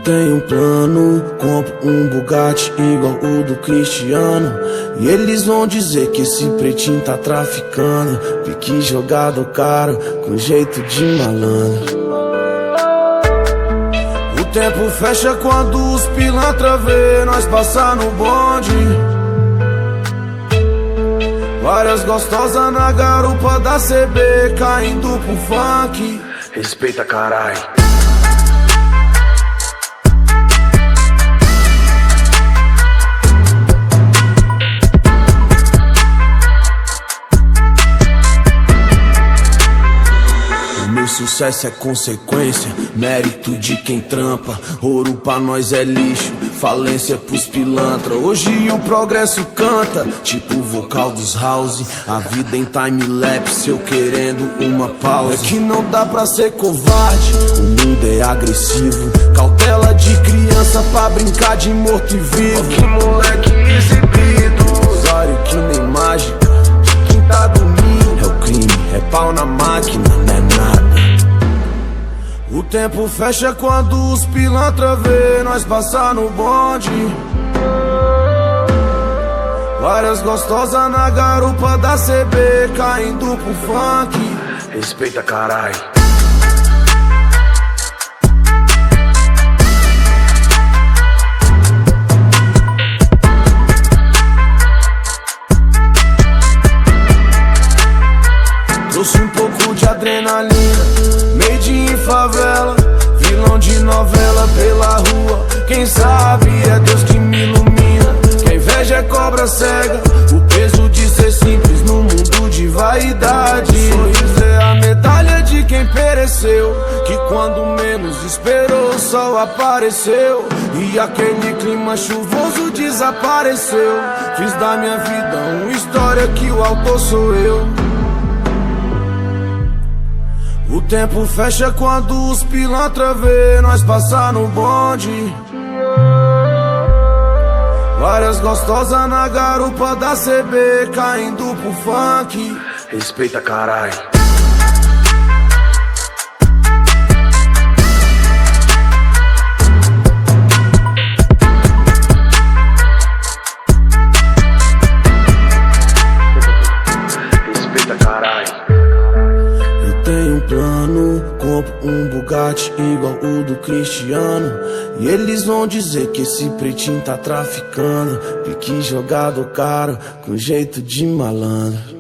tenho um plano, compro um Bugatti igual o do Cristiano. E eles vão dizer que esse pretinho tá traficando. Pique jogado caro, com jeito de malandro. O tempo fecha quando os pilantra vê nós passar no bonde. Várias gostosas na garupa da CB, caindo pro funk. Respeita, carai. Meu sucesso é consequência, mérito de quem trampa. Ouro pra nós é lixo, falência pros pilantra. Hoje o progresso canta, tipo o vocal dos house. A vida em time-lapse, eu querendo uma pausa. É que não dá pra ser covarde, o mundo é agressivo. Cautela de criança pra brincar de morto e vivo. Que moleque exibido, Zório que nem mágica, quem tá dormindo. É o crime, é pau na máquina, não é nada. O tempo fecha quando os pilantra vê nós passar no bonde. Várias gostosas na garupa da CB, caindo pro funk. respeita, carai. Trouxe um pouco de adrenalina, made in favela, vilão de novela pela rua. Quem sabe é Deus que me ilumina. Que a inveja é cobra cega, o peso de ser simples no mundo de vaidade. Sorriso é a medalha de quem pereceu, que quando menos esperou o sol apareceu. E aquele clima chuvoso desapareceu. Fiz da minha vida uma história que o autor sou eu. O tempo fecha quando os pilantra vê nós passar no bonde. Várias gostosas na garupa da CB, caindo pro funk. Respeita, carai. Respeita, carai. Tenho um plano, compro um Bugatti igual o do Cristiano. E eles vão dizer que esse pretinho tá traficando. Pique jogado caro, com jeito de malandro.